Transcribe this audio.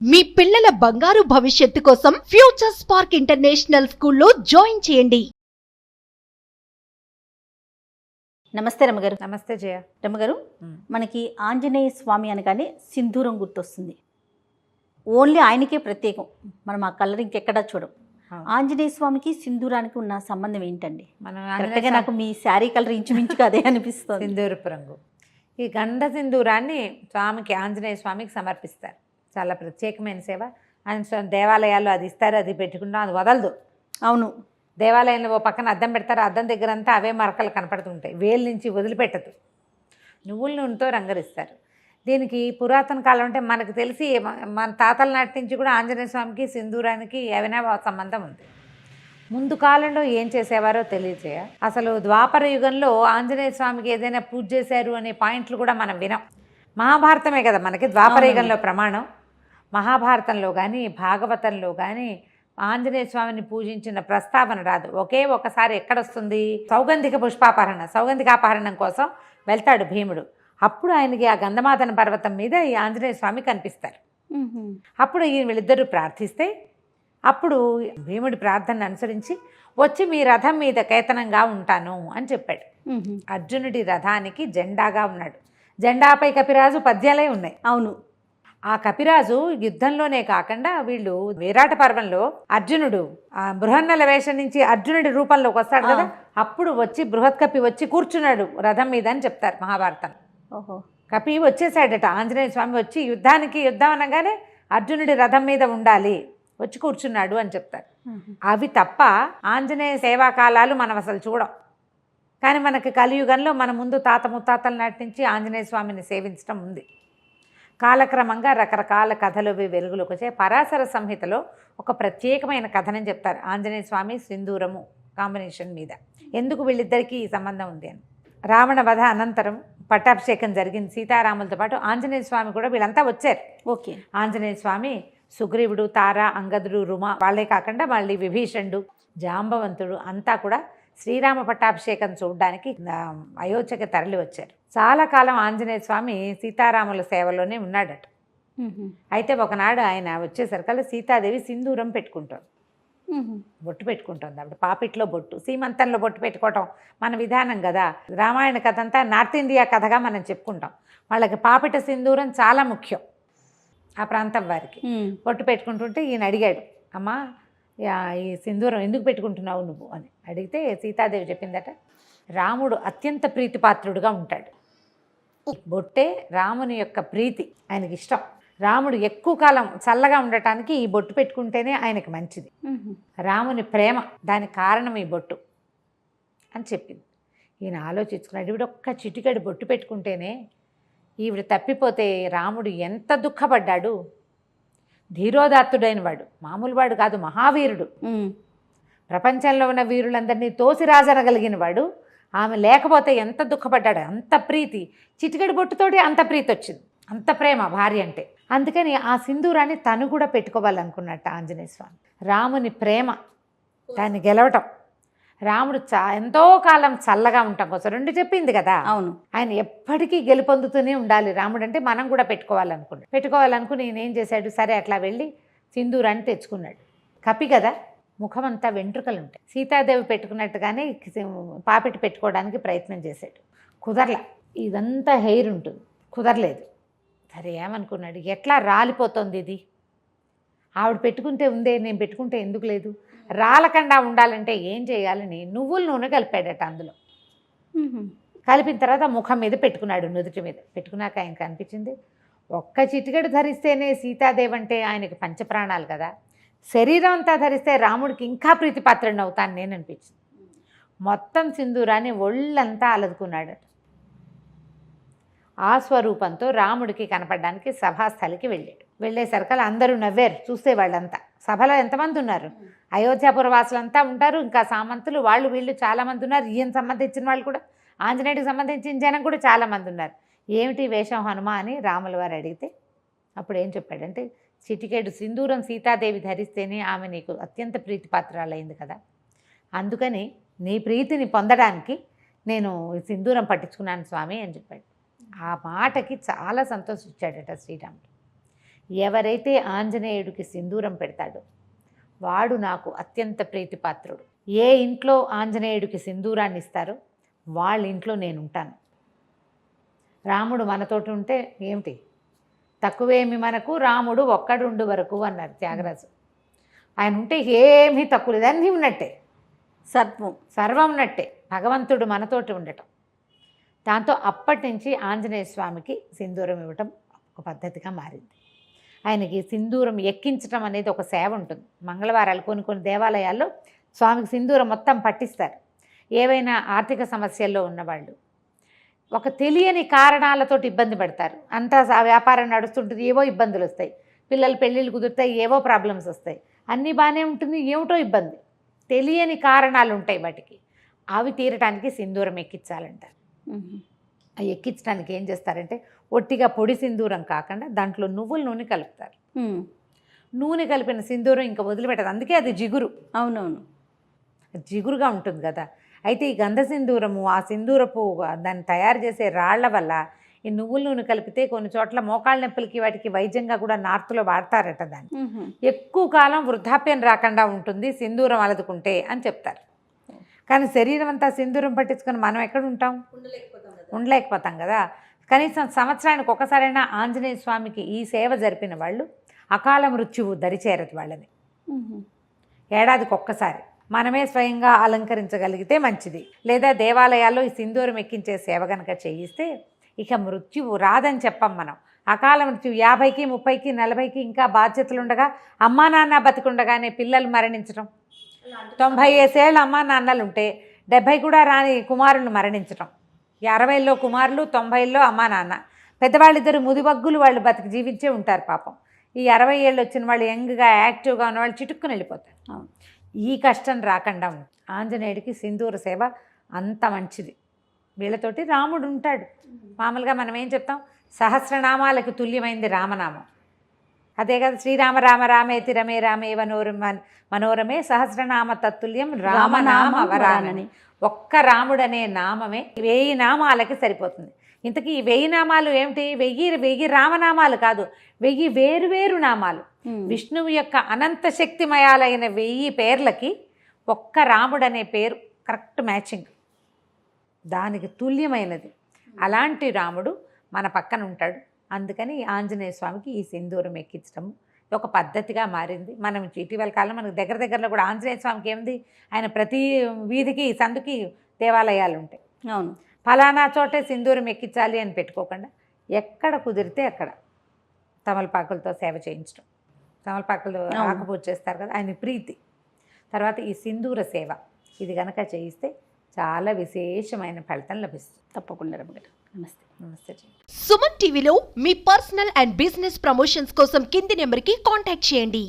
మీ పిల్లల బంగారు భవిష్యత్తు కోసం ఫ్యూచర్ స్పార్క్ ఇంటర్నేషనల్ స్కూల్లో జాయిన్ చేయండి. నమస్తే రమ్మగారు. నమస్తే జయ. రమ్మగారు, మనకి ఆంజనేయ స్వామి అనగానే సింధూరం గుర్తొస్తుంది. ఓన్లీ ఆయనకే ప్రత్యేకం. మనం ఆ కలర్ ఇంకెక్కడా చూడం. ఆంజనేయ స్వామికి సింధూరానికి ఉన్న సంబంధం ఏంటండి? కరెక్ట్గా నాకు మీ శారీ కలర్ ఇంచుమించుగా అదే అనిపిస్తుంది. సింధూరపు రంగు. ఈ గండ సింధూరాన్ని స్వామికి, ఆంజనేయ స్వామికి సమర్పిస్తారు. చాలా ప్రత్యేకమైన సేవ. ఆయన దేవాలయాల్లో అది ఇస్తారు, అది పెట్టుకుంటాం, అది వదలదు. అవును, దేవాలయంలో ఓ పక్కన అద్దం పెడతారు, అద్దం దగ్గర అంతా అవే మరకలు కనపడుతుంటాయి, వేలు నుంచి వదిలిపెట్టదు. నువ్వుల నూనెతో రంగరిస్తారు. దీనికి పురాతన కాలం అంటే మనకు తెలిసి మన తాతల నాటి నుంచి కూడా ఆంజనేయ స్వామికి సింధూరానికి ఏమైనా సంబంధం ఉంది. ముందు కాలంలో ఏం చేసేవారో తెలియజేయ. అసలు ద్వాపర యుగంలో ఆంజనేయ స్వామికి ఏదైనా పూజ చేశారు అనే పాయింట్లు కూడా మనం వినాం. మహాభారతమే కదా మనకి ద్వాపర యుగంలో ప్రమాణం. మహాభారతంలో కానీ భాగవతంలో కానీ ఆంజనేయ స్వామిని పూజించిన ప్రస్తావన రాదు. ఒకే ఒకసారి ఎక్కడొస్తుంది? సౌగంధికాపహరణం కోసం వెళ్తాడు భీముడు. అప్పుడు ఆయనకి ఆ గంధమాదన పర్వతం మీద ఈ ఆంజనేయ స్వామి కనిపిస్తారు. అప్పుడు వీళ్ళిద్దరూ ప్రార్థిస్తే అప్పుడు భీముడి ప్రార్థనను అనుసరించి వచ్చి మీ రథం మీద కేతనంగా ఉంటాను అని చెప్పాడు. అర్జునుడి రథానికి జెండాగా ఉన్నాడు. జెండాపై కపిరాజు పద్యాలే ఉన్నాయి. అవును, ఆ కపిరాజు యుద్ధంలోనే కాకుండా వీళ్ళు విరాట పర్వంలో అర్జునుడు ఆ బృహన్నల వేషం నుంచి అర్జునుడి రూపంలోకి వస్తాడు కదా, అప్పుడు వచ్చి బృహత్ కపి వచ్చి కూర్చున్నాడు రథం మీద అని చెప్తారు మహాభారతం. ఓహో, కపి వచ్చేసాడట. ఆంజనేయ స్వామి వచ్చి యుద్ధం అనగానే అర్జునుడి రథం మీద ఉండాలి, వచ్చి కూర్చున్నాడు అని చెప్తారు. అవి తప్ప ఆంజనేయ సేవాకాలాలు మనం అసలు చూడం. కానీ మనకి కలియుగంలో మన ముందు తాత ముత్తాతల నాటి నుంచి ఆంజనేయ స్వామిని సేవించడం ఉంది. కాలక్రమంగా రకరకాల కథలు వెలుగులోకి వచ్చాయి. పరాశర సంహితలో ఒక ప్రత్యేకమైన కథనని చెప్తారు ఆంజనేయ స్వామి సింధూరము కాంబినేషన్ మీద. ఎందుకు వీళ్ళిద్దరికీ ఈ సంబంధం ఉంది అని. రావణ వధ అనంతరం పట్టాభిషేకం జరిగింది సీతారాములతో పాటు. ఆంజనేయ స్వామి కూడా వీళ్ళంతా వచ్చారు. ఓకే, ఆంజనేయ ఆంజనేయ స్వామి సుగ్రీవుడు, తార, అంగదుడు, రుమ వాళ్ళే కాకుండా మళ్ళీ విభీషణుడు, జాంబవంతుడు అంతా కూడా శ్రీరామ పట్టాభిషేకం చూడడానికి అయోధ్యకి తరలి వచ్చారు. చాలా కాలం ఆంజనేయ స్వామి సీతారాముల సేవలోనే ఉన్నాడట. అయితే ఒకనాడు ఆయన వచ్చేసరికల్లా సీతాదేవి సింధూరం పెట్టుకుంటాం, బొట్టు పెట్టుకుంటుంది. అప్పుడు పాపిట్లో బొట్టు, సీమంతంలో బొట్టు పెట్టుకోవటం మన విధానం కదా. రామాయణ కథ అంతా నార్త్ ఇండియా కథగా మనం చెప్పుకుంటాం. వాళ్ళకి పాపిట సింధూరం చాలా ముఖ్యం ఆ ప్రాంతం వారికి. బొట్టు పెట్టుకుంటుంటే ఈయన అడిగాడు, అమ్మా ఈ సింధూరం ఎందుకు పెట్టుకుంటున్నావు నువ్వు అని అడిగితే సీతాదేవి చెప్పిందట, రాముడు అత్యంత ప్రీతిపాత్రుడుగా ఉంటాడు. బొట్టే రాముని యొక్క ప్రీతి, ఆయనకి ఇష్టం. రాముడు ఎక్కువ కాలం చల్లగా ఉండటానికి ఈ బొట్టు పెట్టుకుంటేనే ఆయనకి మంచిది. రాముని ప్రేమ, దానికి కారణం ఈ బొట్టు అని చెప్పింది. ఈయన ఆలోచించుకున్నాడు, ఈవిడ ఒక్క చిటికెడు బొట్టు పెట్టుకుంటేనే ఈవిడ తప్పిపోతే రాముడు ఎంత దుఃఖపడ్డాడు. ధీరోదాత్తుడైన వాడు, మామూలు వాడు కాదు, మహావీరుడు. ప్రపంచంలో ఉన్న వీరులందరినీ తోసిరాజనగలిగిన వాడు. ఆమె లేకపోతే ఎంత దుఃఖపడ్డాడు. అంత ప్రీతి, చిటికెడు బొట్టుతోటి అంత ప్రీతి వచ్చింది, అంత ప్రేమ భార్య అంటే. అందుకని ఆ సింధూరాన్ని తను కూడా పెట్టుకోవాలనుకున్నట్ట ఆంజనేయ స్వామి. రాముని ప్రేమ, దాన్ని గెలవటం, రాముడు ఎంతో కాలం చల్లగా ఉంటాం కోసం రెండు చెప్పింది కదా. అవును, ఆయన ఎప్పటికీ గెలుపొందుతూనే ఉండాలి రాముడు అంటే. మనం కూడా పెట్టుకోవాలనుకుని ఈయన ఏం చేశాడు, సరే అట్లా వెళ్ళి సింధూరాన్ని తెచ్చుకున్నాడు. కపి కదా, ముఖమంతా వెంట్రుకలు ఉంటాయి. సీతాదేవి పెట్టుకున్నట్టుగానే పాపిటి పెట్టుకోవడానికి ప్రయత్నం చేశాడు, కుదరలా. ఇదంతా హెయిర్ ఉంటుంది, కుదరలేదు. సరే ఏమనుకున్నాడు, ఎట్లా రాలిపోతుంది ఇది, ఆవిడ పెట్టుకుంటే ఉందే, నేను పెట్టుకుంటే ఎందుకు లేదు, రాలకుండా ఉండాలంటే ఏం చేయాలని నువ్వుల నూనె కలిపాడట. అందులో కలిపిన తర్వాత ముఖం మీద పెట్టుకున్నాడు, నుదుటి మీద పెట్టుకున్నాక ఆయనకు అనిపించింది, ఒక్క చిటికెడు ధరిస్తేనే సీతాదేవి అంటే ఆయనకి పంచప్రాణాలు కదా, శరీరం అంతా ధరిస్తే రాముడికి ఇంకా ప్రీతిపాత్రుడిని అవుతాను నేను అనిపించింది. మొత్తం సింధూరాన్ని ఒళ్ళంతా అలదుకున్నాడట. ఆ స్వరూపంతో రాముడికి కనపడడానికి సభాస్థలికి వెళ్ళాడు. వెళ్ళేసరికల్లా అందరూ నవ్వారు చూస్తే. వాళ్ళంతా సభలో ఎంతమంది ఉన్నారు, అయోధ్యాపుర వాసులంతా ఉంటారు, ఇంకా సామంతులు వాళ్ళు వీళ్ళు చాలామంది ఉన్నారు. ఈయన సంబంధించిన వాళ్ళు కూడా, ఆంజనేయుడికి సంబంధించిన జనం కూడా చాలామంది ఉన్నారు. ఏమిటి వేషం హనుమ అని రాముల వారు అడిగితే అప్పుడు ఏం చెప్పాడంటే, చిటికెడు సింధూరం సీతాదేవి ధరిస్తేనే ఆమె నీకు అత్యంత ప్రీతిపాత్రాలైంది కదా, అందుకని నీ ప్రీతిని పొందడానికి నేను సింధూరం పట్టించుకున్నాను స్వామి అని చెప్పాడు. ఆ మాటకి చాలా సంతోషించాడట శ్రీరాముడు. ఎవరైతే ఆంజనేయుడికి సింధూరం పెడతాడో వాడు నాకు అత్యంత ప్రీతిపాత్రుడు. ఏ ఇంట్లో ఆంజనేయుడికి సింధూరాన్ని ఇస్తారో వాళ్ళ ఇంట్లో నేను ఉంటాను. రాముడు మనతోటి ఉంటే ఏమిటి తక్కువేమి మనకు, రాముడు ఒక్కడుండు వరకు అన్నారు త్యాగరాజు. ఆయన ఉంటే ఏమీ తక్కువ లేదు, అన్నీ ఉన్నట్టే, సర్వం ఉన్నట్టే. భగవంతుడు మనతోటి ఉండటం. దాంతో అప్పటి నుంచి ఆంజనేయ స్వామికి సింధూరం ఇవ్వటం ఒక పద్ధతిగా మారింది. ఆయనకి సింధూరం ఎక్కించడం అనేది ఒక సేవ ఉంటుంది. మంగళవారాలు కొన్ని దేవాలయాల్లో స్వామికి సింధూరం మొత్తం పట్టిస్తారు. ఏవైనా ఆర్థిక సమస్యల్లో ఉన్నవాళ్ళు, ఒక తెలియని కారణాలతోటి ఇబ్బంది పడతారు. అంతా వ్యాపారం నడుస్తుంటుంది, ఏవో ఇబ్బందులు వస్తాయి, పిల్లలు పెళ్ళిళ్ళు కుదురుతాయి, ఏవో ప్రాబ్లమ్స్ వస్తాయి, అన్నీ బాగానే ఉంటుంది, ఏమిటో ఇబ్బంది, తెలియని కారణాలు ఉంటాయి వాటికి. అవి తీరటానికి సింధూరం ఎక్కించాలంటారు. అవి ఎక్కించడానికి ఏం చేస్తారంటే ఒట్టిగా పొడి సింధూరం కాకుండా దాంట్లో నువ్వుల నూనె కలుపుతారు. నూనె కలిపిన సింధూరం ఇంకా వదిలిపెట్టదు, అందుకే అది జిగురు. అవునవును, జిగురుగా ఉంటుంది కదా. అయితే ఈ గంధ సింధూరము, ఆ సింధూరపు దాన్ని తయారు చేసే రాళ్ల వల్ల ఈ నువ్వుల నూనె కలిపితే కొన్ని చోట్ల మోకాళ్ళ నొప్పులకి వాటికి వైద్యంగా కూడా నార్త్లో వాడతారట. దాన్ని ఎక్కువ కాలం వృద్ధాప్యం రాకుండా ఉంటుంది సింధూరం అలదుకుంటే అని చెప్తారు. కానీ శరీరం అంతా సింధూరం పట్టించుకొని మనం ఎక్కడ ఉంటాం, ఉండలేకపోతాం కదా. కనీసం సంవత్సరానికి ఒకసారైనా ఆంజనేయ స్వామికి ఈ సేవ జరిపిన వాళ్ళు అకాల మృత్యువు దరిచేరదు వాళ్ళని. ఏడాదికి ఒక్కసారి మనమే స్వయంగా అలంకరించగలిగితే మంచిది. లేదా దేవాలయాల్లో ఈ సింధూరం ఎక్కించే సేవ కనుక చేయిస్తే ఇక మృత్యువు రాదని చెప్పం మనం. అకాల మృత్యు 50కి 30కి 40కి ఇంకా బాధ్యతలు ఉండగా అమ్మా నాన్న బతికుండగానే పిల్లలు మరణించడం, 90 ఏళ్ళ అమ్మా నాన్నలు ఉంటే 70 కూడా రాని కుమారులు మరణించడం, 60లో కుమారులు 90లో అమ్మా నాన్న, పెద్దవాళ్ళిద్దరు ముదిబగ్గులు వాళ్ళు బతికి జీవించే ఉంటారు పాపం. ఈ 60 ఏళ్ళు వచ్చిన వాళ్ళు యంగ్గా యాక్టివ్గా ఉన్న వాళ్ళు చిటుక్కుని వెళ్ళిపోతారు. ఈ కష్టం రాకుండా ఆంజనేయుడికి సింధూర సేవ అంత మంచిది. వీళ్ళతోటి రాముడు ఉంటాడు. మామూలుగా మనం ఏం చెప్తాం, సహస్రనామాలకు తుల్యమైంది రామనామం. అదే కదా, శ్రీరామ రామ రామేతి రమే రామే మనోరమే సహస్రనామ తత్తుల్యం రామనామ వరానని. ఒక్క రాముడనే నామమే 1000 నామాలకి సరిపోతుంది. ఇంతకీ ఈ 1000 నామాలు ఏమిటి? 1000 రామనామాలు కాదు, 1000 వేరువేరు నామాలు. విష్ణువు యొక్క అనంత శక్తిమయాలైన 1000 పేర్లకి ఒక్క రాముడనే పేరు కరెక్ట్ మ్యాచింగ్, దానికి తుల్యమైనది. అలాంటి రాముడు మన పక్కన ఉంటాడు. అందుకని ఆంజనేయ స్వామికి ఈ సింధూరం ఎక్కించడం ఒక పద్ధతిగా మారింది. మనం ఇటీవల కాలం మనకు దగ్గరలో కూడా ఆంజనేయ స్వామికి ఏముంది, ఆయన ప్రతి వీధికి సందుకి దేవాలయాలు ఉంటాయి. అవును, ఫలానా చోటే సింధూరం ఎక్కించాలి అని పెట్టుకోకుండా ఎక్కడ కుదిరితే అక్కడ తమలపాకులతో సేవ చేయించడం. తమలపాకులు ఆకుపూజ చేస్తారు కదా, ఆయన ప్రీతి. తర్వాత ఈ సింధూర సేవ ఇది కనుక చేయిస్తే చాలా విశేషమైన ఫలితం లభిస్తుంది. తప్పకుండా రమ్మగారు. నమస్తే. నమస్తే. సుమన్ టీవీలో మీ పర్సనల్ అండ్ బిజినెస్ ప్రమోషన్స్ కోసం కింది నెంబర్కి కాంటాక్ట్ చేయండి.